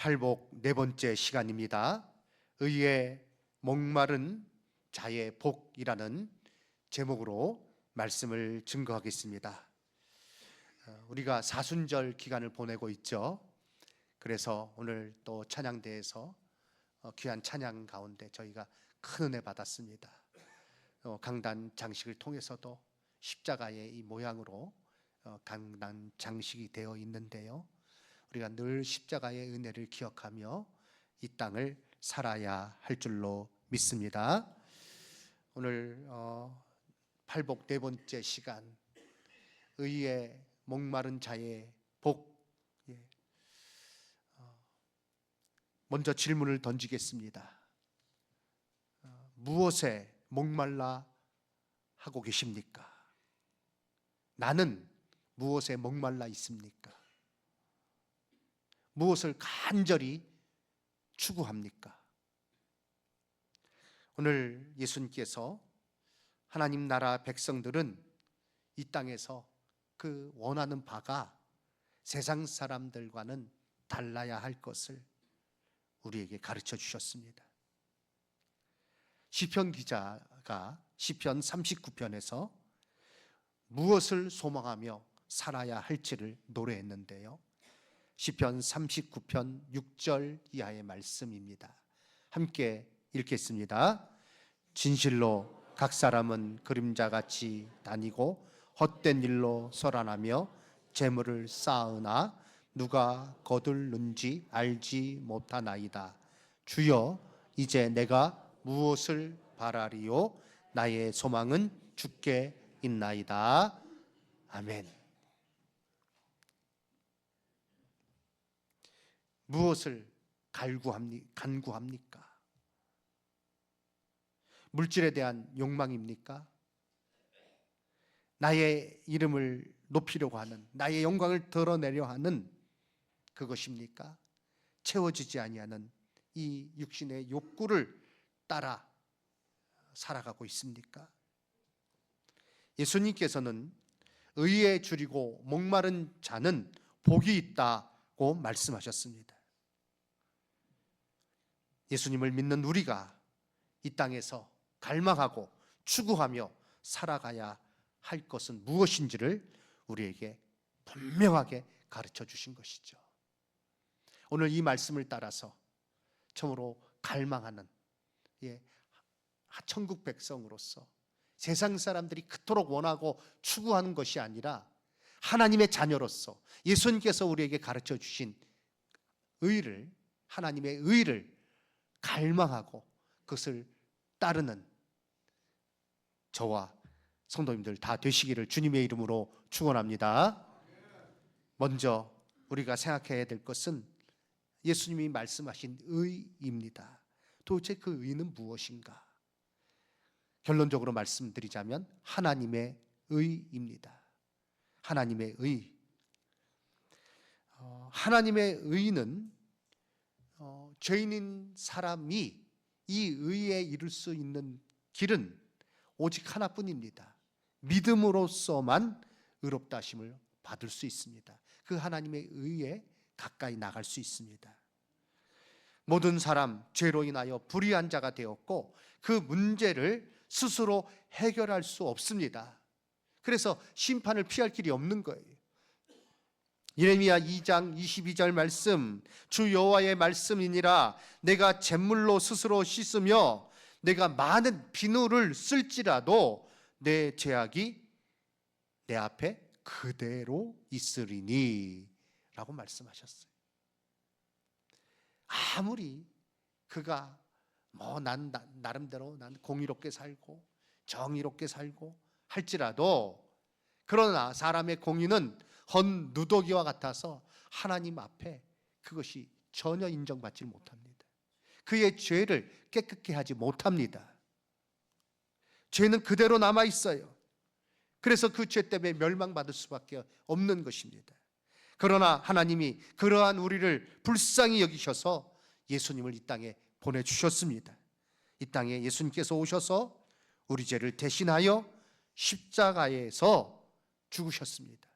팔복 네 번째 시간입니다. 의에 목마른 자의 복이라는 제목으로 말씀을 증거하겠습니다. 우리가 사순절 기간을 보내고 있죠. 그래서 오늘 또 찬양대에서 귀한 찬양 가운데 저희가 큰 은혜 받았습니다. 강단 장식을 통해서도 십자가의 이 모양으로 강단 장식이 되어 있는데요. 우리가 늘 십자가의 은혜를 기억하며 이 땅을 살아야 할 줄로 믿습니다. 오늘 팔복 네 번째 시간, 의에 목마른 자의 복. 먼저 질문을 던지겠습니다. 무엇에 목말라 하고 계십니까? 나는 무엇에 목말라 있습니까? 무엇을 간절히 추구합니까? 오늘 예수님께서 하나님 나라 백성들은 이 땅에서 그 원하는 바가 세상 사람들과는 달라야 할 것을 우리에게 가르쳐 주셨습니다. 시편 기자가 시편 39편에서 무엇을 소망하며 살아야 할지를 노래했는데요. 시편 39편 6절 이하의 말씀입니다. 함께 읽겠습니다. 진실로 각 사람은 그림자같이 다니고 헛된 일로 소란하며 재물을 쌓으나 누가 거둘는지 알지 못하나이다. 주여, 이제 내가 무엇을 바라리요? 나의 소망은 주께 있나이다. 아멘. 무엇을 간구합니까? 물질에 대한 욕망입니까? 나의 이름을 높이려고 하는, 나의 영광을 드러내려 하는 그것입니까? 채워지지 아니하는 이 육신의 욕구를 따라 살아가고 있습니까? 예수님께서는 의에 줄이고 목마른 자는 복이 있다고 말씀하셨습니다. 예수님을 믿는 우리가 이 땅에서 갈망하고 추구하며 살아가야 할 것은 무엇인지를 우리에게 분명하게 가르쳐 주신 것이죠. 오늘 이 말씀을 따라서 참으로 갈망하는 천국 백성으로서 세상 사람들이 그토록 원하고 추구하는 것이 아니라 하나님의 자녀로서 예수님께서 우리에게 가르쳐 주신 의를, 하나님의 의를 갈망하고 그것을 따르는 저와 성도님들 다 되시기를 주님의 이름으로 축원합니다. 먼저 우리가 생각해야 될 것은 예수님이 말씀하신 의입니다. 도대체 그 의는 무엇인가? 결론적으로 말씀드리자면 하나님의 의입니다. 하나님의 의. 하나님의 의는 죄인인 사람이 이 의에 이룰 수 있는 길은 오직 하나뿐입니다. 믿음으로써만 의롭다 하심을 받을 수 있습니다. 그 하나님의 의에 가까이 나갈 수 있습니다. 모든 사람 죄로 인하여 불의한 자가 되었고 그 문제를 스스로 해결할 수 없습니다. 그래서 심판을 피할 길이 없는 거예요. 예레미야 2장 22절 말씀, 주 여호와의 말씀이니라. 내가 잿물로 스스로 씻으며 내가 많은 비누를 쓸지라도 내 죄악이 내 앞에 그대로 있으리니 라고 말씀하셨어요. 아무리 그가 난 나름대로 난 공의롭게 살고 정의롭게 살고 할지라도, 그러나 사람의 공의는 헌 누더기와 같아서 하나님 앞에 그것이 전혀 인정받지 못합니다. 그의 죄를 깨끗게 하지 못합니다. 죄는 그대로 남아 있어요. 그래서 그 죄 때문에 멸망받을 수밖에 없는 것입니다. 그러나 하나님이 그러한 우리를 불쌍히 여기셔서 예수님을 이 땅에 보내주셨습니다. 이 땅에 예수님께서 오셔서 우리 죄를 대신하여 십자가에서 죽으셨습니다.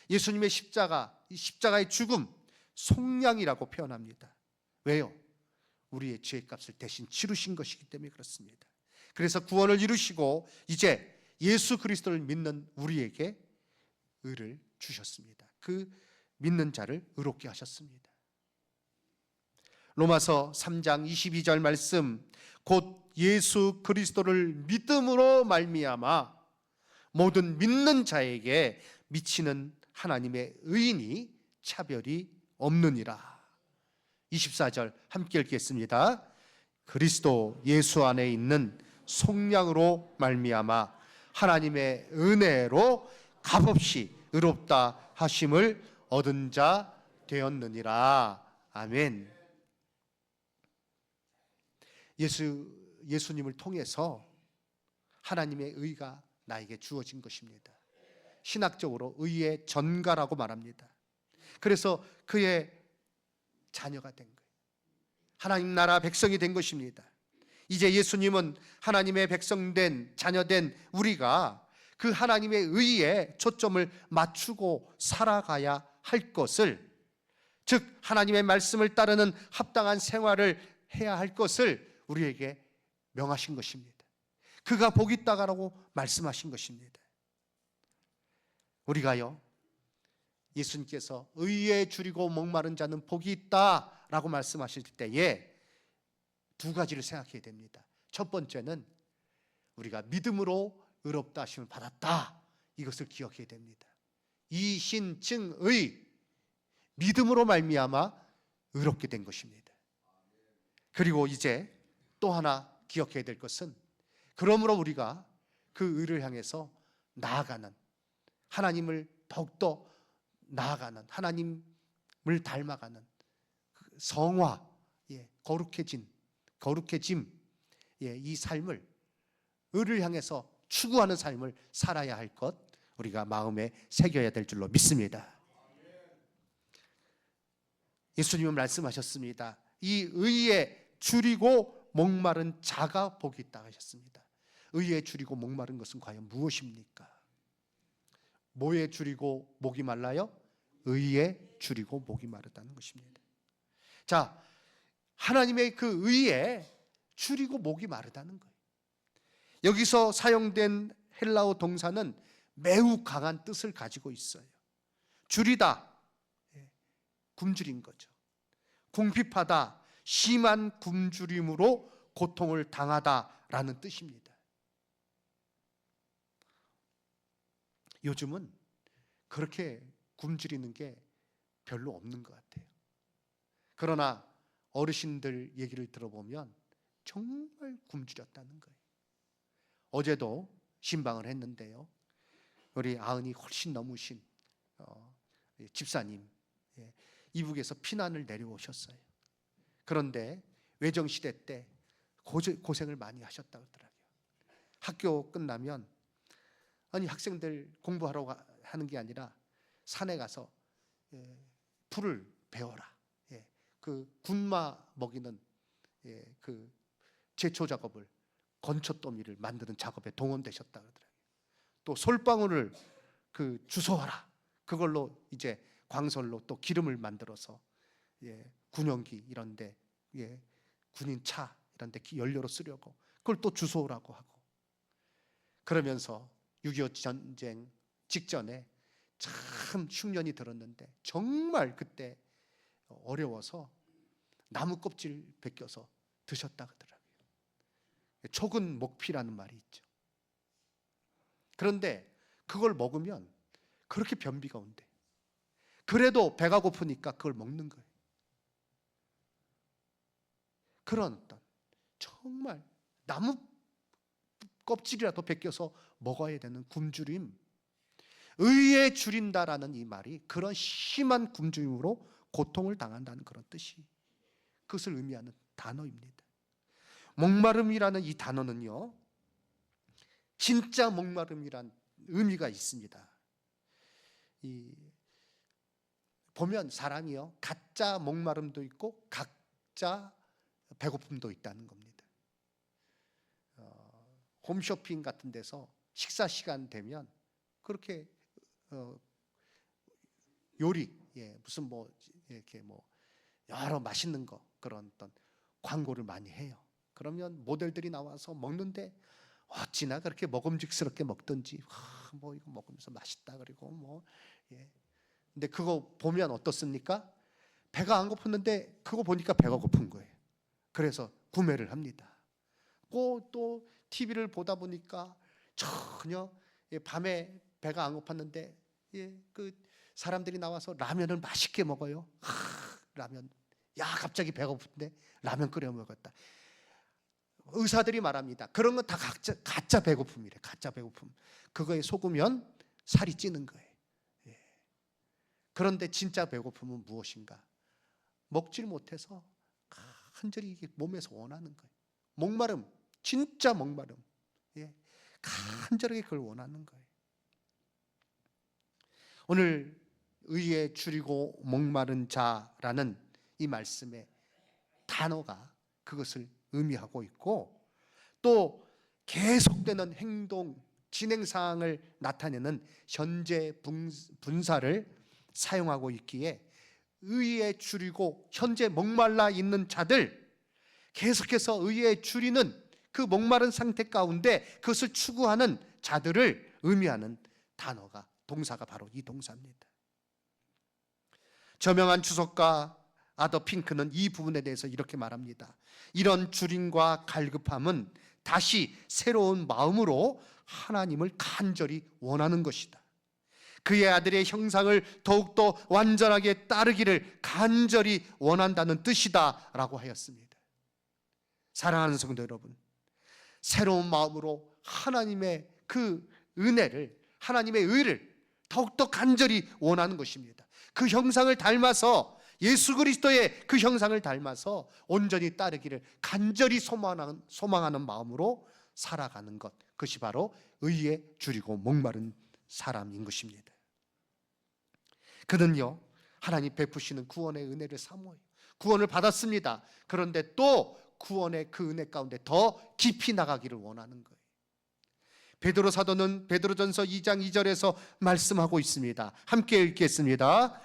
예수님의 십자가, 이 십자가의 죽음, 속량이라고 표현합니다. 왜요? 우리의 죄값을 대신 치르신 것이기 때문에 그렇습니다. 그래서 구원을 이루시고 이제 예수 그리스도를 믿는 우리에게 의를 주셨습니다. 그 믿는 자를 의롭게 하셨습니다. 로마서 3장 22절 말씀, 곧 예수 그리스도를 믿음으로 말미암아 모든 믿는 자에게 미치는 하나님의 의인이 차별이 없느니라. 24절 함께 읽겠습니다. 그리스도 예수 안에 있는 속량으로 말미암아 하나님의 은혜로 값없이 의롭다 하심을 얻은 자 되었느니라. 아멘. 예수님을 통해서 하나님의 의가 나에게 주어진 것입니다. 신학적으로 의의 전가라고 말합니다. 그래서 그의 자녀가 된 거예요. 하나님 나라 백성이 된 것입니다. 이제 예수님은 하나님의 백성된 자녀된 우리가 그 하나님의 의에 초점을 맞추고 살아가야 할 것을, 즉 하나님의 말씀을 따르는 합당한 생활을 해야 할 것을 우리에게 명하신 것입니다. 그가 복이 있다라고 말씀하신 것입니다. 우리가요, 예수님께서 의에 줄이고 목마른 자는 복이 있다라고 말씀하실 때에 두 가지를 생각해야 됩니다. 첫 번째는 우리가 믿음으로 의롭다 하심을 받았다, 이것을 기억해야 됩니다. 이신증의, 믿음으로 말미암아 의롭게 된 것입니다. 그리고 이제 또 하나 기억해야 될 것은, 그러므로 우리가 그 의를 향해서 나아가는, 하나님을 더욱더 나아가는, 하나님을 닮아가는 성화, 거룩해짐, 이 삶을, 의를 향해서 추구하는 삶을 살아야 할 것, 우리가 마음에 새겨야 될 줄로 믿습니다. 예수님은 말씀하셨습니다. 이 의에 줄이고 목마른 자가 복이 있다 하셨습니다. 의에 줄이고 목마른 것은 과연 무엇입니까? 뭐에 줄이고 목이 말라요? 의에 줄이고 목이 마르다는 것입니다. 자, 하나님의 그 의에 줄이고 목이 마르다는 거예요. 여기서 사용된 헬라어 동사는 매우 강한 뜻을 가지고 있어요. 줄이다, 굶주린 거죠. 궁핍하다, 심한 굶주림으로 고통을 당하다라는 뜻입니다. 요즘은 그렇게 굶주리는 게 별로 없는 것 같아요. 그러나 어르신들 얘기를 들어보면 정말 굶주렸다는 거예요. 어제도 신방을 했는데요, 우리 아흔이 훨씬 넘으신 집사님, 이북에서 피난을 내려오셨어요. 그런데 외정시대 때 고생을 많이 하셨다고 하더라고요. 학교 끝나면, 아니 학생들 공부하러 하는 게 아니라 산에 가서 풀을 베어라, 그 군마 먹이는 그 제초 작업을, 건초더미를 만드는 작업에 동원되셨다고 하더라고요. 또 솔방울을 그 주워와라, 그걸로 이제 광설로 또 기름을 만들어서 군용기 이런데, 군인 차 이런데 연료로 쓰려고 그걸 또 주워오라고 하고, 그러면서 6.25 전쟁 직전에 참 흉년이 들었는데 정말 그때 어려워서 나무 껍질 벗겨서 드셨다 그러더라고요. 촉은 목피라는 말이 있죠. 그런데 그걸 먹으면 그렇게 변비가 온대. 그래도 배가 고프니까 그걸 먹는 거예요. 그런 어떤 정말 나무 껍질이라도 벗겨서 먹어야 되는 굶주림, 의에 줄인다라는 이 말이 그런 심한 굶주림으로 고통을 당한다는 그런 뜻이, 그것을 의미하는 단어입니다. 목마름이라는 이 단어는요, 진짜 목마름이란 의미가 있습니다. 보면 사람이요, 가짜 목마름도 있고 가짜 배고픔도 있다는 겁니다. 홈쇼핑 같은 데서 식사 시간 되면 그렇게 요리, 무슨 뭐 이렇게 뭐 여러 맛있는 거, 그런 어떤 광고를 많이 해요. 그러면 모델들이 나와서 먹는데 어찌나 그렇게 먹음직스럽게 먹든지 뭐 이거 먹으면서 맛있다 그리고 뭐 예. 근데 그거 보면 어떻습니까? 배가 안 고팠는데 그거 보니까 배가 고픈 거예요. 그래서 구매를 합니다. 또 TV를 보다 보니까 전혀 밤에 배가 안 고팠는데 그 사람들이 나와서 라면을 맛있게 먹어요. 라면. 야, 갑자기 배가 고픈데 라면 끓여 먹었다. 의사들이 말합니다. 그런 건 다 가짜 배고픔이래. 가짜 배고픔. 그거에 속으면 살이 찌는 거예요. 예. 그런데 진짜 배고픔은 무엇인가? 먹질 못해서 간절히 이게 몸에서 원하는 거예요. 목마름, 진짜 목마름. 예. 간절하게 그걸 원하는 거예요. 오늘 의에 줄이고 목마른 자라는 이 말씀의 단어가 그것을 의미하고 있고, 또 계속되는 행동, 진행사항을 나타내는 현재 분사를 사용하고 있기에 의에 줄이고 현재 목말라 있는 자들, 계속해서 의에 줄이는 그 목마른 상태 가운데 그것을 추구하는 자들을 의미하는 단어가, 동사가 바로 이 동사입니다. 저명한 주석가 아더 핑크는 이 부분에 대해서 이렇게 말합니다. 이런 줄임과 갈급함은 다시 새로운 마음으로 하나님을 간절히 원하는 것이다. 그의 아들의 형상을 더욱더 완전하게 따르기를 간절히 원한다는 뜻이다 라고 하였습니다. 사랑하는 성도 여러분, 새로운 마음으로 하나님의 그 은혜를, 하나님의 의를 더욱더 간절히 원하는 것입니다. 그 형상을 닮아서, 예수 그리스도의 그 형상을 닮아서 온전히 따르기를 간절히 소망하는 마음으로 살아가는 것, 그것이 바로 의에 줄이고 목마른 사람인 것입니다. 그는요, 하나님 베푸시는 구원의 은혜를 사모해요. 구원을 받았습니다. 그런데 또 구원의 그 은혜 가운데 더 깊이 나가기를 원하는 거예요. 베드로 사도는 베드로전서 2장 2절에서 말씀하고 있습니다. 함께 읽겠습니다.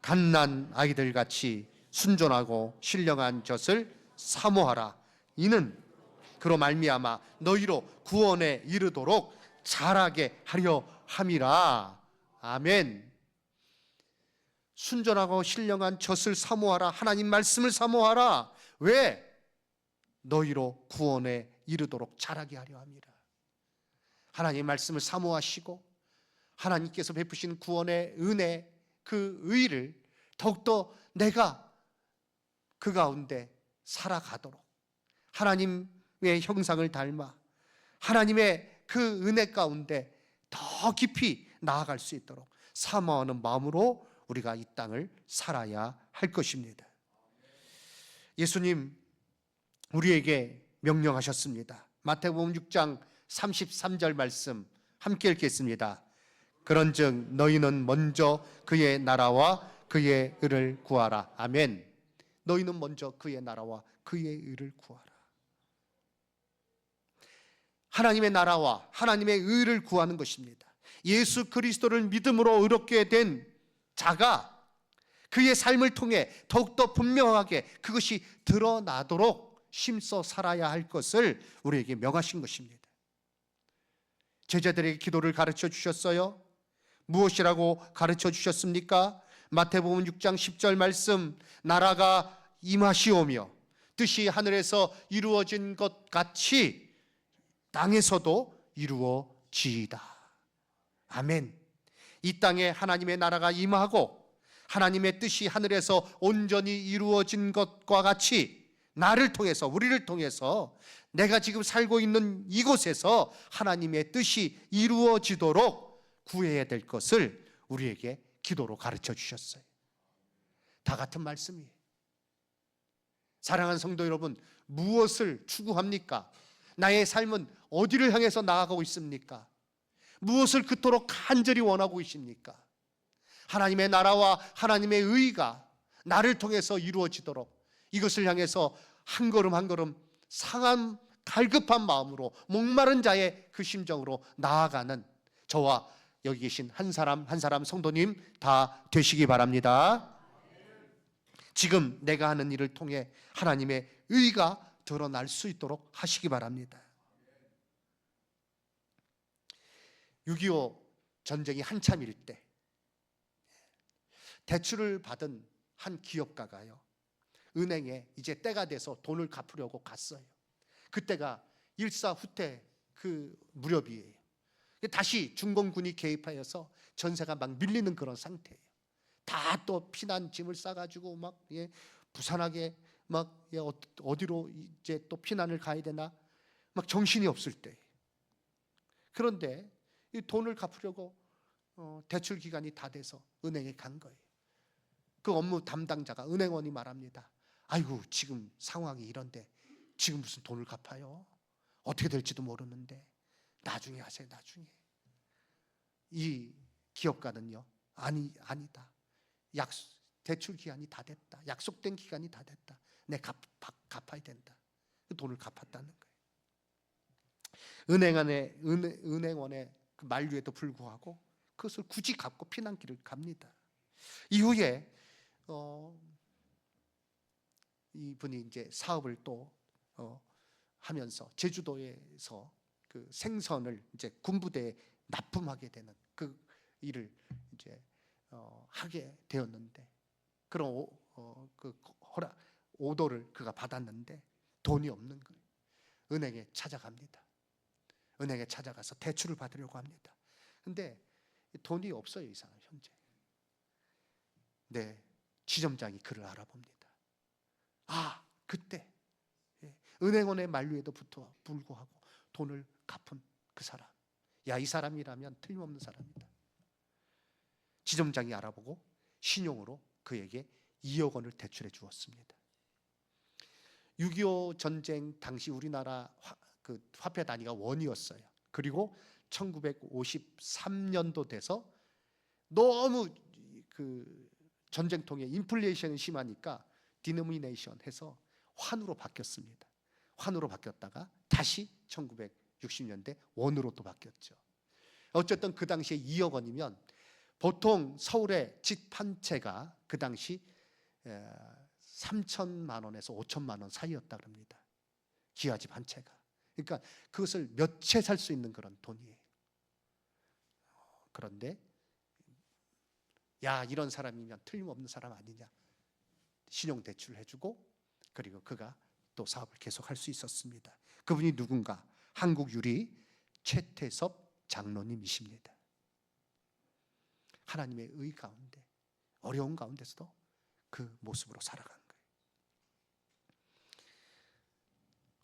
갓난 아이들 같이 순전하고 신령한 젖을 사모하라. 이는 그로 말미암아 너희로 구원에 이르도록 자라게 하려 함이라. 아멘. 순전하고 신령한 젖을 사모하라. 하나님 말씀을 사모하라. 왜? 너희로 구원에 이르도록 자라게 하려 함이라. 하나님 말씀을 사모하시고 하나님께서 베푸신 구원의 은혜, 그 의를 더욱더 내가 그 가운데 살아가도록, 하나님의 형상을 닮아 하나님의 그 은혜 가운데 더 깊이 나아갈 수 있도록 사모하는 마음으로 우리가 이 땅을 살아야 할 것입니다. 예수님 우리에게 명령하셨습니다. 마태복음 6장 33절 말씀 함께 읽겠습니다. 그런즉 너희는 먼저 그의 나라와 그의 의를 구하라. 아멘. 너희는 먼저 그의 나라와 그의 의를 구하라. 하나님의 나라와 하나님의 의를 구하는 것입니다. 예수 그리스도를 믿음으로 의롭게 된 자가 그의 삶을 통해 더욱더 분명하게 그것이 드러나도록 힘써 살아야 할 것을 우리에게 명하신 것입니다. 제자들에게 기도를 가르쳐 주셨어요. 무엇이라고 가르쳐 주셨습니까? 마태복음 6장 10절 말씀, 나라가 임하시오며 뜻이 하늘에서 이루어진 것 같이 땅에서도 이루어지이다. 아멘. 이 땅에 하나님의 나라가 임하고 하나님의 뜻이 하늘에서 온전히 이루어진 것과 같이 나를 통해서, 우리를 통해서 내가 지금 살고 있는 이곳에서 하나님의 뜻이 이루어지도록 구해야 될 것을 우리에게 기도로 가르쳐 주셨어요. 다 같은 말씀이에요. 사랑하는 성도 여러분, 무엇을 추구합니까? 나의 삶은 어디를 향해서 나아가고 있습니까? 무엇을 그토록 간절히 원하고 계십니까? 하나님의 나라와 하나님의 의가 나를 통해서 이루어지도록 이것을 향해서 한 걸음 한 걸음 상한 갈급한 마음으로 목마른 자의 그 심정으로 나아가는 저와 여기 계신 한 사람 한 사람 성도님 다 되시기 바랍니다. 지금 내가 하는 일을 통해 하나님의 의가 드러날 수 있도록 하시기 바랍니다. 6.25 전쟁이 한참일 때 대출을 받은 한 기업가가요, 은행에 이제 때가 돼서 돈을 갚으려고 갔어요. 그때가 일사후퇴 그 무렵이에요. 다시 중공군이 개입하여서 전세가 막 밀리는 그런 상태예요. 다 또 피난 짐을 싸가지고 막 부산하게 막 어디로 이제 또 피난을 가야 되나 막 정신이 없을 때, 그런데 이 돈을 갚으려고 대출 기간이 다 돼서 은행에 간 거예요. 그 업무 담당자가, 은행원이 말합니다. 아이고, 지금 상황이 이런데 지금 무슨 돈을 갚아요? 어떻게 될지도 모르는데 나중에 하세요, 나중에. 이 기업가는요, 아니다. 대출 기간이 다 됐다. 약속된 기간이 다 됐다. 내가 갚아야 된다. 그 돈을 갚았다는 거예요. 은행원의 그 만류에도 불구하고 그것을 굳이 갚고 피난길을 갑니다. 이후에 이분이 이제 사업을 또 하면서 제주도에서 그 생선을 이제 군부대에 납품하게 되는 그 일을 이제 하게 되었는데, 그런 그 오더를 그가 받았는데 돈이 없는 거예요. 은행에 찾아갑니다. 은행에 찾아가서 대출을 받으려고 합니다. 근데 돈이 없어요, 이 사람 현재. 네, 지점장이 그를 알아봅니다. 그때 은행원의 만류에도 불구하고 돈을 갚은 그 사람, 이 사람이라면 틀림없는 사람이다. 지점장이 알아보고 신용으로 그에게 2억 원을 대출해 주었습니다. 6.25 전쟁 당시 우리나라 그 화폐 단위가 원이었어요. 그리고 1953년도 돼서 너무 그 전쟁통에 인플레이션이 심하니까 디노미네이션 해서 환으로 바뀌었습니다. 환으로 바뀌었다가 다시 1960년대 원으로 또 바뀌었죠. 어쨌든 그 당시에 2억 원이면 보통 서울의 집 한 채가 그 당시 3천만 원에서 5천만 원 사이였다 그럽니다. 기와집 한 채가. 그러니까 그것을 몇 채 살 수 있는 그런 돈이에요. 그런데 이런 사람이면 틀림없는 사람 아니냐, 신용대출을 해주고, 그리고 그가 또 사업을 계속할 수 있었습니다. 그분이 누군가? 한국유리 최태섭 장로님이십니다. 하나님의 의 가운데, 어려운 가운데서도 그 모습으로 살아간 거예요.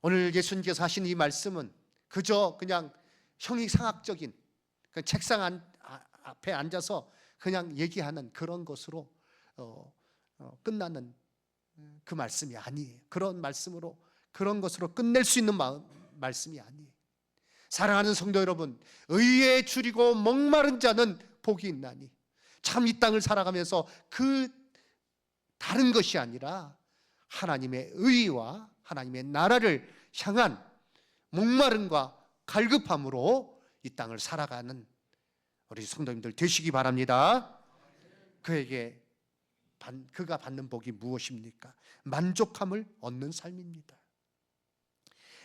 오늘 예수님께서 하신 이 말씀은 그저 그냥 형이상학적인 책상 앞에 앉아서 그냥 얘기하는 그런 것으로 끝나는 그 말씀이 아니에요. 그런 말씀으로, 그런 것으로 끝낼 수 있는 말씀이 아니에요. 사랑하는 성도 여러분, 의에 줄이고 목마른 자는 복이 있나니, 참 이 땅을 살아가면서 그 다른 것이 아니라 하나님의 의와 하나님의 나라를 향한 목마름과 갈급함으로 이 땅을 살아가는 우리 성도님들 되시기 바랍니다. 그가 받는 복이 무엇입니까? 만족함을 얻는 삶입니다.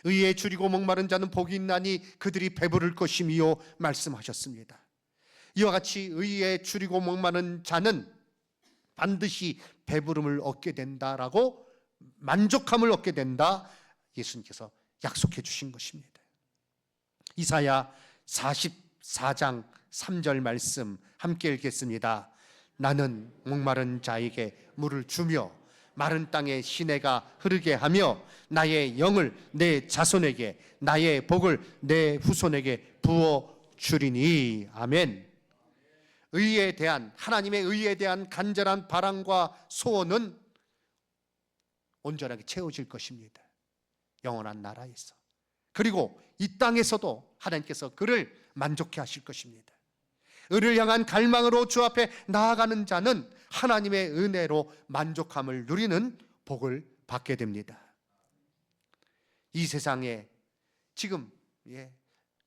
의에 줄이고 목마른 자는 복이 있나니 그들이 배부를 것이미요 말씀하셨습니다. 이와 같이 의에 줄이고 목마른 자는 반드시 배부름을 얻게 된다라고, 만족함을 얻게 된다, 예수님께서 약속해 주신 것입니다. 이사야 44장 3절 말씀 함께 읽겠습니다. 나는 목마른 자에게 물을 주며 마른 땅에 시내가 흐르게 하며 나의 영을 내 자손에게, 나의 복을 내 후손에게 부어 주리니. 아멘. 의에 대한, 하나님의 의에 대한 간절한 바람과 소원은 온전하게 채워질 것입니다. 영원한 나라에서, 그리고 이 땅에서도 하나님께서 그를 만족해 하실 것입니다. 의를 향한 갈망으로 주 앞에 나아가는 자는 하나님의 은혜로 만족함을 누리는 복을 받게 됩니다. 이 세상에 지금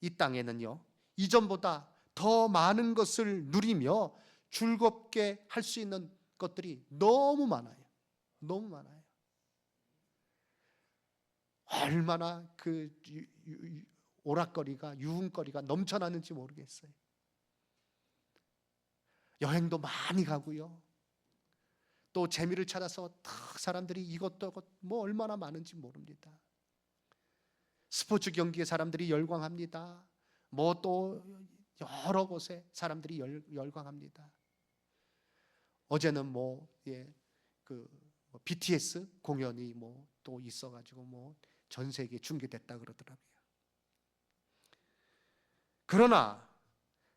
이 땅에는요, 이전보다 더 많은 것을 누리며 즐겁게 할 수 있는 것들이 너무 많아요. 너무 많아요. 얼마나 그 오락거리가, 유흥거리가 넘쳐나는지 모르겠어요. 여행도 많이 가고요. 또 재미를 찾아서 탁 사람들이 이것도 뭐 얼마나 많은지 모릅니다. 스포츠 경기에 사람들이 열광합니다. 뭐 또 여러 곳에 사람들이 열광합니다. 어제는 BTS 공연이 또 있어가지고 전 세계에 중계됐다 그러더라고요. 그러나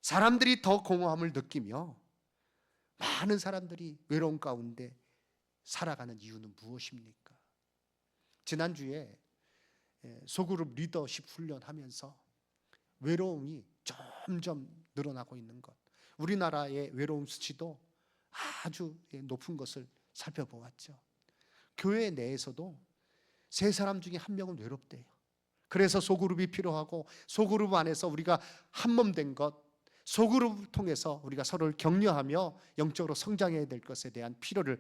사람들이 더 공허함을 느끼며 많은 사람들이 외로움 가운데 살아가는 이유는 무엇입니까? 지난주에 소그룹 리더십 훈련하면서 외로움이 점점 늘어나고 있는 것, 우리나라의 외로움 수치도 아주 높은 것을 살펴보았죠. 교회 내에서도 세 사람 중에 한 명은 외롭대요. 그래서 소그룹이 필요하고, 소그룹 안에서 우리가 한몸된 것, 소그룹을 통해서 우리가 서로를 격려하며 영적으로 성장해야 될 것에 대한 필요를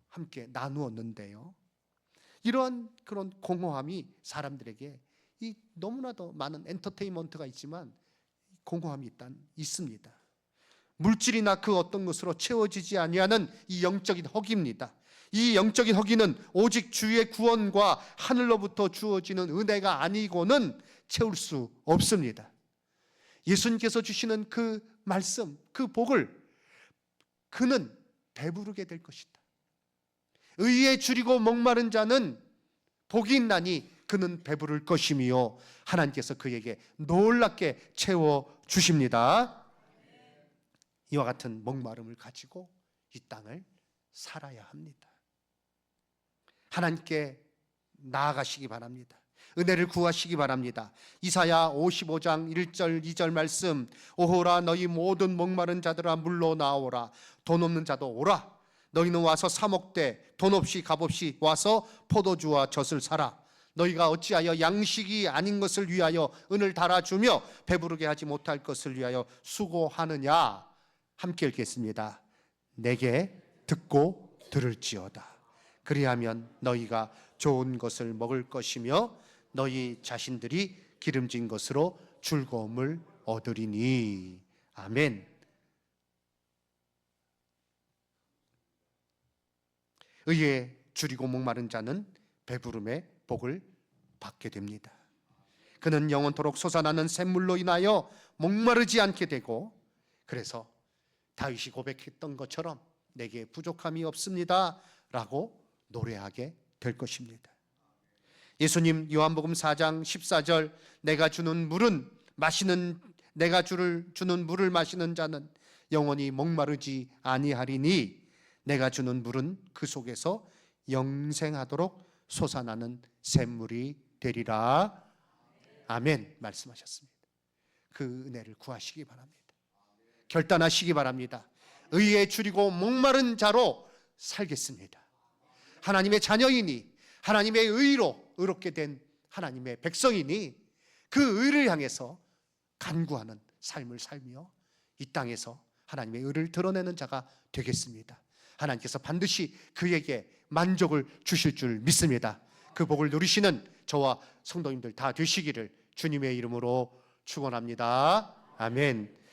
함께 나누었는데요. 이러한 그런 공허함이 사람들에게 너무나도 많은 엔터테인먼트가 있지만 공허함이 있습니다. 물질이나 그 어떤 것으로 채워지지 아니하는 이 영적인 허기입니다. 이 영적인 허기는 오직 주의 구원과 하늘로부터 주어지는 은혜가 아니고는 채울 수 없습니다. 예수님께서 주시는 그 말씀, 그 복을 그는 배부르게 될 것이다. 의에 줄이고 목마른 자는 복이 있나니 그는 배부를 것이며 하나님께서 그에게 놀랍게 채워 주십니다. 이와 같은 목마름을 가지고 이 땅을 살아야 합니다. 하나님께 나아가시기 바랍니다. 은혜를 구하시기 바랍니다. 이사야 55장 1절 2절 말씀, 오호라 너희 모든 목마른 자들아 물러 나오라. 돈 없는 자도 오라. 너희는 와서 사 먹되 돈 없이 값없이 와서 포도주와 젖을 사라. 너희가 어찌하여 양식이 아닌 것을 위하여 은을 달아주며 배부르게 하지 못할 것을 위하여 수고하느냐. 함께 읽겠습니다. 내게 듣고 들을지어다. 그리하면 너희가 좋은 것을 먹을 것이며 너희 자신들이 기름진 것으로 즐거움을 얻으리니. 아멘. 의에 줄이고 목마른 자는 배부름의 복을 받게 됩니다. 그는 영원토록 솟아나는 샘물로 인하여 목마르지 않게 되고, 그래서 다윗이 고백했던 것처럼 내게 부족함이 없습니다 라고 노래하게 될 것입니다. 예수님 요한복음 4장 14절, 내가 주는 물을 마시는 자는 영원히 목마르지 아니하리니 내가 주는 물은 그 속에서 영생하도록 솟아나는 샘물이 되리라. 아멘 말씀하셨습니다. 그 은혜를 구하시기 바랍니다. 결단하시기 바랍니다. 의에 줄이고 목마른 자로 살겠습니다. 하나님의 자녀이니, 하나님의 의로 의롭게 된 하나님의 백성이니 그 의를 향해서 간구하는 삶을 살며 이 땅에서 하나님의 의를 드러내는 자가 되겠습니다. 하나님께서 반드시 그에게 만족을 주실 줄 믿습니다. 그 복을 누리시는 저와 성도님들 다 되시기를 주님의 이름으로 축원합니다. 아멘.